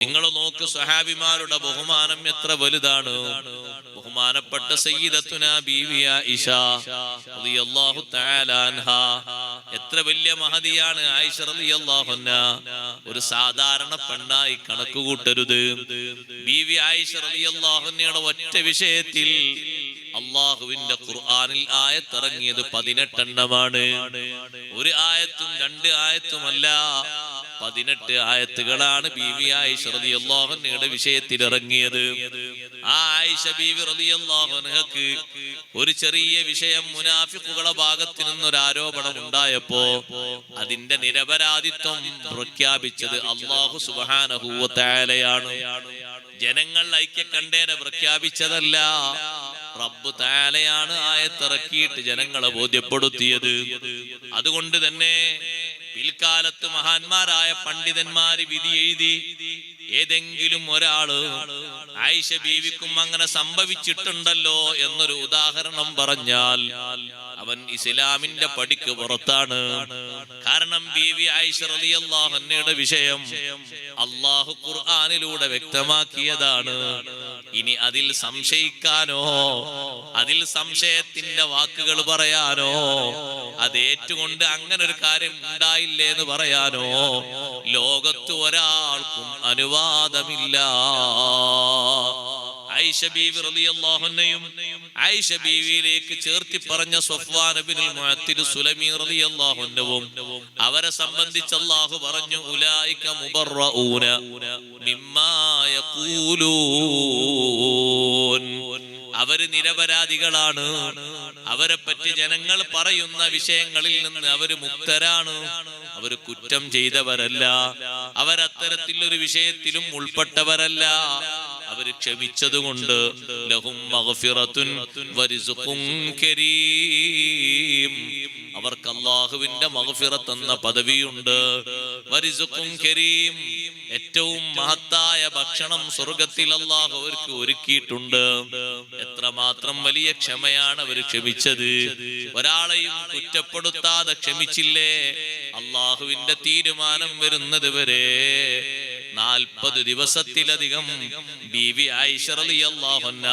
നിങ്ങൾ നോക്ക്, സഹാബിമാരുടെ ബഹുമാനം എത്ര വലുതാണ്. ബഹുമാനപ്പെട്ട സയ്യിദത്തുനാ ബീവി ആയിഷ റളിയല്ലാഹു തആല അൻഹാ, എത്ര വലിയ മഹദിയാണ് ആയിഷ റളിയല്ലാഹു അൻഹാ. ഒരു സാധാരണ പെണ്ണായി കണക്ക് കൂട്ടരുത്. ബീവി ആയിഷ റളിയല്ലാഹു അൻഹയുടെ ഒറ്റ വിഷയത്തിൽ അള്ളാഹുവിന്റെ ഖുർആനിൽ ആയത്തിറങ്ങിയത് 18 എണ്ണമാണ്. ഒരു ആയത്തും 2 ആയത്തുമല്ല, 18 ആയത്തുകളാണ് ബീവി ആയിഷ റളിയല്ലാഹു അൻഹയുടെ വിഷയത്തിൽ ഇറങ്ങിയത്. ആ ആയിഷ ബീവി റളിയല്ലാഹു അൻഹക്ക് ഒരു ചെറിയ വിഷയം, മുനാഫിഖുകളുടെ ഭാഗത്തു നിന്നൊരു ആരോപണം ഉണ്ടായപ്പോ അതിന്റെ നിരപരാധിത്വം പ്രഖ്യാപിച്ചത് അല്ലാഹു സുബ്ഹാനഹു വ തആലയാണ്. ജനങ്ങൾ ഐക്യകണ്ഠേന പ്രഖ്യാപിച്ചതല്ല, റബ്ബ് തആലയാണ് ആയത്തിറക്കിയിട്ട് ജനങ്ങളെ ബോധ്യപ്പെടുത്തിയത്. അതുകൊണ്ട് തന്നെ പിൽക്കാലത്ത് മഹാന്മാരായ പണ്ഡിതന്മാര് വിധി എഴുതി, ഏതെങ്കിലും ഒരാള് ആയിഷ ബീവിക്കും അങ്ങനെ സംഭവിച്ചിട്ടുണ്ടല്ലോ എന്നൊരു ഉദാഹരണം പറഞ്ഞാൽ അവൻ ഇസ്ലാമിന്റെ പടിക്ക് പുറത്താണ്. കാരണം ബീവി ആയിഷ റളിയല്ലാഹു അൻഹയുടെ വിഷയം അല്ലാഹു ഖുർആനിലൂടെ വ്യക്തമാക്കിയതാണ്. ഇനി അതിൽ സംശയിക്കാനോ, അതിൽ സംശയത്തിന്റെ വാക്കുകൾ പറയാനോ, അത് ഏറ്റുകൊണ്ട് അങ്ങനെ ഒരു കാര്യം ഉണ്ടായില്ലേ എന്ന് പറയാനോ ലോകത്ത് ഒരാൾക്കും അനുവാദമില്ല. ആയിഷ ബീവി റളിയല്ലാഹു അൻഹയും ആയിഷ ബീവിയിലേക്ക് ചേർത്തി പറഞ്ഞ സ്വഫ്വാൻ ഇബ്നുൽ മുഅത്തിൽ സുലമി റളിയല്ലാഹു അൻഹുവും അവരെ സംബന്ധിച്ച് അല്ലാഹു പറഞ്ഞു, ഉലൈക മുബറഊന മിമ്മാ യഖൂലൂൻ, അവര് നിരപരാധികളാണ്. അവരെ പറ്റി ജനങ്ങൾ പറയുന്ന വിഷയങ്ങളിൽ നിന്ന് അവര് മുക്തരാണ്. അവര് കുറ്റം ചെയ്തവരല്ല, അവരത്തരത്തിലൊരു വിഷയത്തിലും ഉൾപ്പെട്ടവരല്ല. അവര് ക്ഷമിച്ചതുകൊണ്ട് ലഹും മഗ്ഫിറത്തുൻ വരിസ്ഖുൻ കരീം, അവർക്ക് അല്ലാഹുവിന്റെ മഗ്ഫിറത്ത് എന്ന പദവിയുണ്ട്. വരിസ്ഖുൻ കരീം, ഏറ്റവും മഹത്തായ ഭക്ഷണം സ്വർഗ്ഗത്തിൽ അല്ലാഹു അവർക്ക് ഒരുക്കിയിട്ടുണ്ട്. എത്രമാത്രം വലിയ ക്ഷമയാണ് അവർ ക്ഷമിച്ചത്. ഒരാളെയും കുറ്റപ്പെടുത്താതെ ക്ഷമിച്ചില്ലേ. അല്ലാഹുവിന്റെ തീരുമാനം വരുന്നത് വരെ 40 ദിവസത്തിലധികം ബീവി ആയിഷ റളിയല്ലാഹു അൻഹ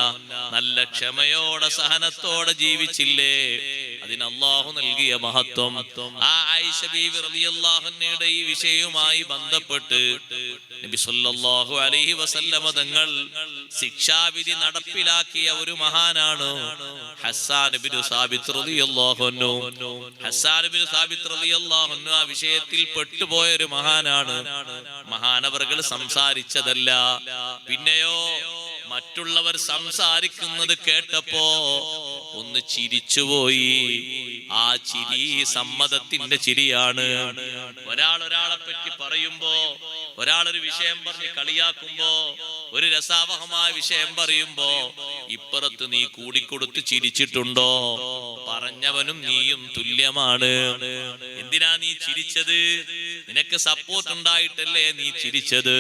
നല്ല ക്ഷമയോടെ സഹനത്തോടെ ജീവിച്ചില്ലേ. അതിന് അല്ലാഹു നൽകിയ മഹത്വം. ആ ആയിഷ ബീവി റളിയല്ലാഹു അൻഹയുടെ ഈ വിഷയവുമായി ബന്ധപ്പെട്ട് നബി സല്ലല്ലാഹു അലൈഹി വസല്ലമ തങ്ങൾ ശിക്ഷാവിധി നടപ്പിലാക്കിയ ഒരു മഹാനാണ് ഹസ്സാൻ ഇബ്നു സാബിത്ത് റളിയല്ലാഹു അൻഹു. ഹസ്സാൻ ഇബ്നു സാബിത്ത് റളിയല്ലാഹു അൻഹു ആ വിഷയത്തിൽ പെട്ടുപോയ ഒരു മഹാനാണ്. മഹാനവർകൾ സംസാരിച്ചതല്ല, പിന്നെയോ മറ്റുള്ളവർ സംസാരിക്കുന്നത് കേട്ടപ്പോ ഒന്ന് ചിരിച്ചുപോയി. ആ ചിരി സമ്മതത്തിന്റെ ചിരിയാണ്. ഒരാളെ പറ്റി പറയുമ്പോ, ഒരാളൊരു വിഷയം പറഞ്ഞ് കളിയാക്കുമ്പോ, ഒരു രസാവഹമായ വിഷയം പറയുമ്പോ ഇപ്പുറത്ത് നീ കൂടിക്കൊടുത്ത് ചിരിച്ചിട്ടുണ്ടോ? പറഞ്ഞവനും നീയും തുല്യമാണ്. എന്തിനാ നീ ചിരിച്ചത്? നിനക്ക് സപ്പോർട്ട് ഉണ്ടായിട്ടല്ലേ നീ ചിരിച്ചത്,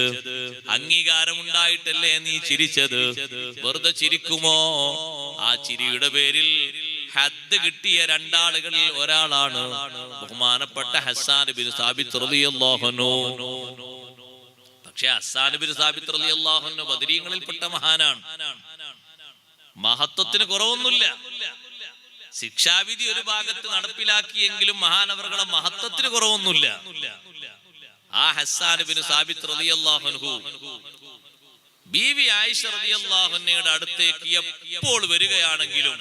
അംഗീകാരം ഉണ്ടായിട്ടല്ലേ നീ ചിരിച്ചത്. വെറുതെ ചിരിക്കുമോ? ആ ചിരിയുടെ പേരിൽ ഹദ് കിട്ടിയ 2 ആളുകളിൽ ഒരാളാണ് ബഹുമാനപ്പെട്ട ഹസ്സാൻ ഇബ്നു സാബിത്ത് റളിയല്ലാഹു അൻഹു. പക്ഷേ ഹസ്സാൻ ഇബ്നു സാബിത്ത് റളിയല്ലാഹു അൻഹു ബദരീങ്ങളിൽപ്പെട്ട മഹാനാണ്. മഹത്വത്തിന് കുറവൊന്നുമില്ല. ശിക്ഷാവിധി ഒരു ഭാഗത്ത് നടപ്പിലാക്കിയെങ്കിലും മഹാനവറുകളുടെ മഹത്വത്തിന് കുറവൊന്നുമില്ല. ആ ഹസ്സാൻ ഇബ്നു സാബിത്ത് റളിയല്ലാഹു അൻഹു ബീവി ആയിഷ റളിയല്ലാഹു അൻഹയുടെ അടുത്തേക്ക് എപ്പോൾ വരികയാണെങ്കിലും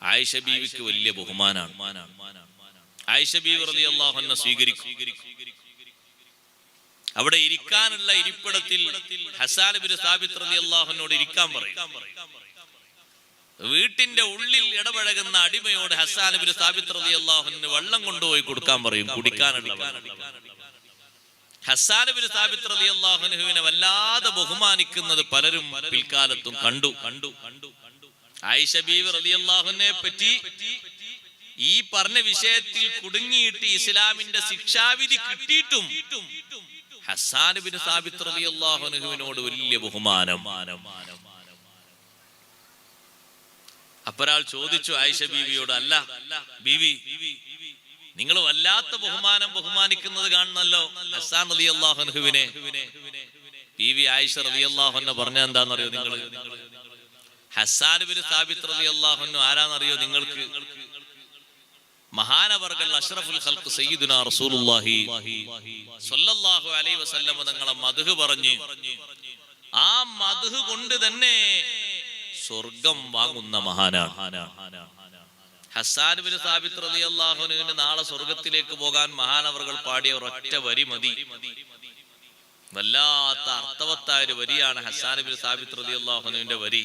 ആയിഷ ബീവിക്ക് വലിയ ബഹുമാനാണ്. ആയിഷ ബീവി റളിയല്ലാഹു അൻഹ സ്വീകരിക്കും. അവിടെ ഇരിക്കാനുള്ള ഇരിപ്പിടത്തിൽ ഹസ്സാൻ ഇബ്നു സാബിത്ത് റളിയല്ലാഹു അൻഹുവോട് ഇരിക്കാൻ പറയും. വീട്ടിന്റെ ഉള്ളിൽ ഇടപഴകുന്ന അടിമയോട് ഹസ്സാൻ ഇബ്നു സാബിത്ത് റളിയല്ലാഹു അൻഹു വെള്ളം കൊണ്ടുപോയി കൊടുക്കാൻ പറയും, കുടിക്കാനുള്ള. ഹസ്സാൻ ഇബ്നു സാബിത്ത് റളിയല്ലാഹു അൻഹുവിനെ വല്ലാതെ ബഹുമാനിക്കുന്നത് പലരും പിൽക്കാലത്തും കണ്ടു. ആയിഷ ബീവി റളിയല്ലാഹു അൻഹയെ പറ്റി ഈ പറഞ്ഞ വിഷയത്തിൽ കുടുങ്ങിയിട്ട് ഇസ്ലാമിന്റെ ശിക്ഷാവിധി കിട്ടിയിട്ടും ഹസ്സാൻ ഇബ്നു സാബിത്ത് റളിയല്ലാഹു അൻഹുവിനോട് വലിയ ബഹുമാനം. അപ്പൊരാൾ ചോദിച്ചു ആയിഷ ബീവിയോട്, അല്ല ബീവി, നിങ്ങൾ വല്ലാത്ത ബഹുമാനിക്കുന്നത് കാണുന്നല്ലോ ഹസ്സാൻ റളിയല്ലാഹു അൻഹുവിനെ. ബീവി ആയിഷ റളിയല്ലാഹു അൻഹ പറഞ്ഞ എന്താണെന്നറിയോ നിങ്ങൾ? ഹസ്സാൻ ഇബ്നു സാബിത്ത് റളിയല്ലാഹു അൻഹു ആരാന്നറിയോ നിങ്ങൾക്ക്? മഹാനവർകൾ അഷ്റഫുൽ ഖൽഖ് സയ്യിദുനാ റസൂലുള്ളാഹി സ്വല്ലല്ലാഹു അലൈഹി വസല്ലം തങ്ങളെ മദ്ഹ് പറഞ്ഞ് ആ മദ്ഹ് കൊണ്ട് തന്നെ സ്വർഗം വാങ്ങുന്ന മഹാനാണ് ഹസ്സാൻ ഇബ്നു സാബിത്ത് റളിയല്ലാഹു അൻഹുവിന്. നാളെ സ്വർഗത്തിലേക്ക് പോകാൻ മഹാനവർകൾ പാടിയ ഒരൊറ്റ വരി മതി. വല്ലാത്ത അർത്ഥവത്തായ ഒരു വരിയാണ് ഹസ്സാൻ ഇബ്നു സാബിത്ത് റളിയല്ലാഹു അൻഹുവിന്റെ വരി.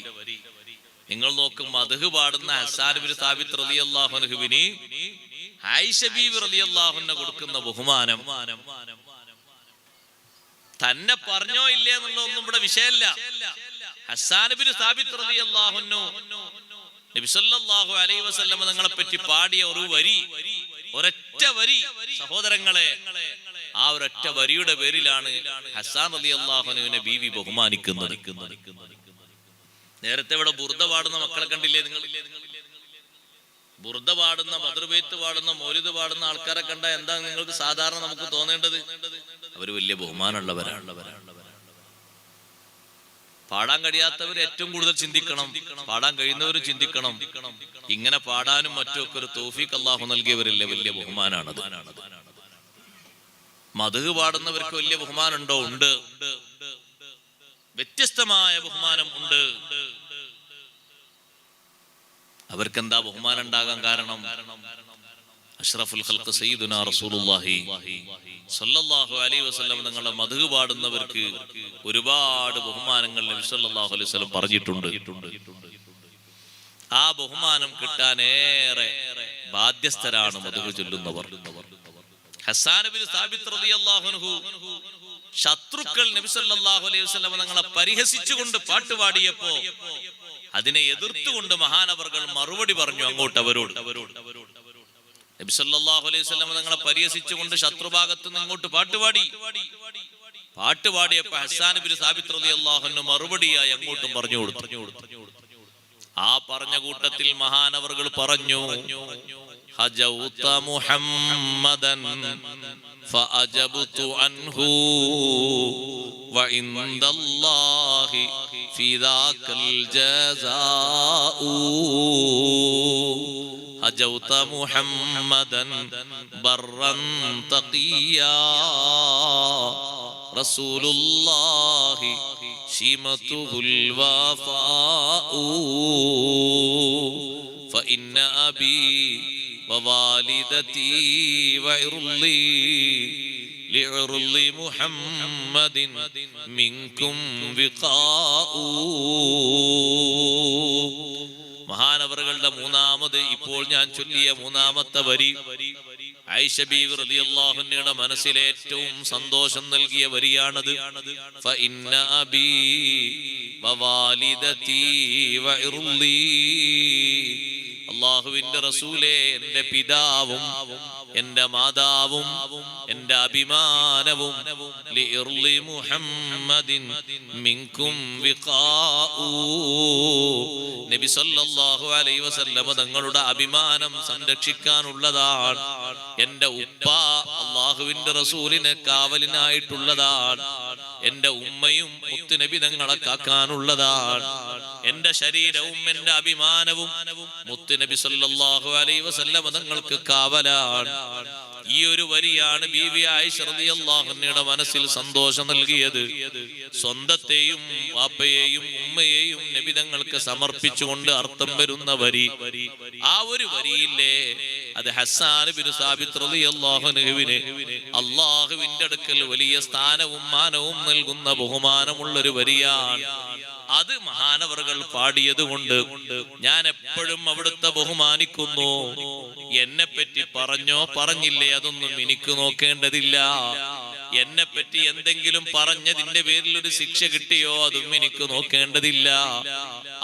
നിങ്ങൾ നോക്കും, മദ്ഹ് പാടുന്ന ഹസ്സാൻ ഇബ്നു സാബിത്ത് റളിയല്ലാഹു അൻഹുവിന് ആയിഷ ബീവി റളിയല്ലാഹു അൻഹ കൊടുക്കുന്ന ബഹുമാനം തന്നെ പറഞ്ഞോ ഇല്ലേ എന്നുള്ള ഒന്നും ഇവിടെ വിഷയമല്ല. ഹസ്സാൻ ഇബ്നു സാബിത്ത് റളിയല്ലാഹു അൻഹു നബി സല്ലല്ലാഹു അലൈഹി വസല്ലം തങ്ങളെ പറ്റി പാടിയ ഒരു വരി, ഒരൊറ്റ വരി സഹോദരങ്ങളെ, ആ ഒരൊറ്റ വരിയുടെ പേരിലാണ് ഹസ്സാൻ റളിയല്ലാഹു അൻഹുവിനെ ബീവി ബഹുമാനിക്കുന്നത്. നേരത്തെ ഇവിടെ ബുർദ പാടുന്ന മക്കളെ കണ്ടില്ലേ നിങ്ങൾ? ബുർദ പാടുന്ന, ബദ്ർ ബൈത്ത് പാടുന്ന, മൗലിദ് പാടുന്ന ആൾക്കാരെ കണ്ട എന്താ നിങ്ങൾക്ക് സാധാരണ നമുക്ക് തോന്നേണ്ടത്? അവര് വലിയ ബഹുമാനമുള്ളവരാണ്. പാടാൻ കഴിയാത്തവർ ഏറ്റവും കൂടുതൽ ചിന്തിക്കണം, പാടാൻ കഴിയുന്നവരും ചിന്തിക്കണം. ഇങ്ങനെ പാടാനും മറ്റുമൊക്കെ ഒരു തൗഫീഖ് അല്ലാഹു നൽകിയവരില്ലേ, വലിയ ബഹുമാനാണത്. മദ്ഹ് പാടുന്നവർക്ക് വലിയ ബഹുമാനുണ്ടോ? ഉണ്ട്. വ്യത്യസ്തമായ ബഹുമാനം ഉണ്ട്. അവർക്ക് എന്താ ബഹുമാനം ഉണ്ടാകാൻ കാരണം? അഷ്റഫുൽ ഖൽഖ് സയ്യിദുനാ റസൂലുള്ളാഹി സ്വല്ലല്ലാഹു അലൈഹി വസല്ലം തങ്ങളുടെ മദ്ഹ് പാടുന്നവർക്ക് ഒരുപാട് ബഹുമാനങ്ങൾ നബി സല്ലല്ലാഹു അലൈഹി വസല്ലം പറഞ്ഞിട്ടുണ്ട്. ആ ബഹുമാനം കിട്ടാനേറെ ബാധ്യസ്ഥരാണ് മദ്ഹ് ചൊല്ലുന്നവർ. ഹസ്സാൻ ഇബ്നു സാബിത്ത് റളിയല്ലാഹു അൻഹു ശത്രുക്കൾ നബി സല്ലല്ലാഹു അലൈഹി വസല്ലം തങ്ങളെ പരിഹസിച്ചുകൊണ്ട് പാട്ടുപാടിയപ്പോ അതിനെ എതിർത്തുകൊണ്ട് മഹാനവർകൾ മറുപടി പറഞ്ഞു അങ്ങോട്ട് അവരോട്. നബി സല്ലല്ലാഹു അലൈഹി വസല്ലം തങ്ങളെ പരിഹസിച്ചുകൊണ്ട് ശത്രുഭാഗത്ത് നിന്ന് ഇങ്ങോട്ട് പാട്ടുപാടിയപ്പോ ഹസ്സാൻ ഇബ്നു സാബിത്ത് റളിയല്ലാഹു അൻഹു മറുപടിയായി അങ്ങോട്ടും പറഞ്ഞു കൊടുത്തു. ആ പറഞ്ഞ കൂട്ടത്തിൽ മഹാനവർകൾ പറഞ്ഞു, ഹജൗത മുഹമ്മദൻ ഫഅജബ്തു അൻഹു വഇൻദല്ലാഹി ഫിദാകൽ ജസാഉ. ഹജൗത മുഹമ്മദൻ ബർറൻ തഖിയാ റസൂലുള്ളാഹി ശിമതുൽ വഫാഉ. فإن أبي ووالدتي وعرضي لعرض محمد منكم وقاء. മഹാനവറുകളുടെ മൂന്നാമത്, ഇപ്പോൾ ഞാൻ ചൊല്ലിയ മൂന്നാമത്തെ വരി ആയിഷ ബീവി റളിയല്ലാഹു അൻഹയുടെ മനസ്സിലെ ഏറ്റവും സന്തോഷം നൽകിയ വരിയാണത്. ഫഇന്ന അബീ വവാലിദതീ വഇർളീ. അല്ലാഹുവിന്റെ റസൂലേ, എന്റെ പിതാവും എന്റെ മാതാവും എന്റെ അഭിമാനവും ലിഇർളി മുഹമ്മദിൻ മിൻകും വിഖാഉ. നബി സല്ലല്ലാഹു അലൈഹി വസല്ലം തങ്ങളുടെ അഭിമാനം സംരക്ഷിക്കാനുള്ളതാണ്. എന്റെ ഉപ്പ അല്ലാഹുവിന്റെ റസൂലിനെ കാവലിനായിട്ടുള്ളതാണ്. എന്റെ ഉമ്മയും മുത്തുനബി തങ്ങളെ കാക്കാനുള്ളതാണ്. എന്റെ ശരീരവും എന്റെ അഭിമാനവും മുത്തുനബി സല്ലല്ലാഹു അലൈഹി വസല്ലം തങ്ങൾക്ക് കാവലാണ്. ഈ ഒരു വരിയാണ് ബീവി ആയിഷ റളിയല്ലാഹു അൻഹയുടെ മനസ്സിൽ സന്തോഷം നൽകിയത്. സ്വന്തത്തെയും വാപ്പയെയും ഉമ്മയെയും നബി തങ്ങൾക്ക് സമർപ്പിച്ചുകൊണ്ട് അർത്ഥം വരുന്ന വരി, ആ ഒരു വരിയില്ലേ, അത് ഹസ്സാൻ ഇബ്നു സാബിത്ത് റളിയല്ലാഹു അൻഹുവിന് അല്ലാഹുവിന്റെ അടുക്കൽ വലിയ സ്ഥാനവും മാനവും നൽകുന്ന ബഹുമാനമുള്ളൊരു വരിയാണ്. അത് മഹാനവറുകൾ പാടിയത് കൊണ്ട് ഞാൻ എപ്പോഴും അവിടുത്തെ ബഹുമാനിക്കുന്നു. എന്നെ പറ്റി പറഞ്ഞോ പറഞ്ഞില്ലേ അതൊന്നും എനിക്ക് നോക്കേണ്ടതില്ല. എന്നെ പറ്റി എന്തെങ്കിലും പറഞ്ഞതിന്റെ പേരിൽ ഒരു ശിക്ഷ കിട്ടിയോ അതും എനിക്ക് നോക്കേണ്ടതില്ല.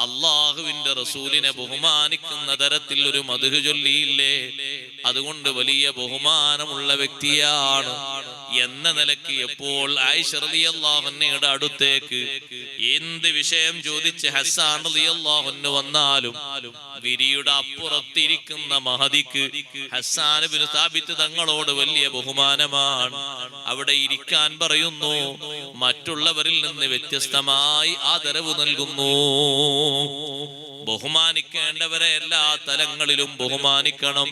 അള്ളാഹുവിന്റെ റസൂലിനെ ബഹുമാനിക്കുന്ന തരത്തിൽ ഒരു മദ്ഹ് ചൊല്ലിയില്ലേ, അതുകൊണ്ട് വലിയ ബഹുമാനമുള്ള വ്യക്തിയാണ്. എന്ന നിലയ്ക്ക് എപ്പോൾ ആയിഷ റളിയല്ലാഹു അൻഹയുടെ അടുത്തേക്ക് എന്ത് വിഷയം ചോദിച്ച് ഹസ്സാൻ റളിയല്ലാഹു അൻഹു വന്നാലും വിരിയുടെ അപ്പുറത്തിരിക്കുന്ന മഹദിക്ക് ഹസ്സാൻ ഇബ്നു സാബിത്ത് തങ്ങളോട് വലിയ ബഹുമാനമാണ്. അവിടെ ഇരിക്കാൻ പറയുന്നു, മറ്റുള്ളവരിൽ നിന്ന് വ്യത്യസ്തമായി ആദരവ് നൽകുന്നു. ബഹുമാനിക്കേണ്ടവരെ എല്ലാ തലങ്ങളിലും ബഹുമാനിക്കണം.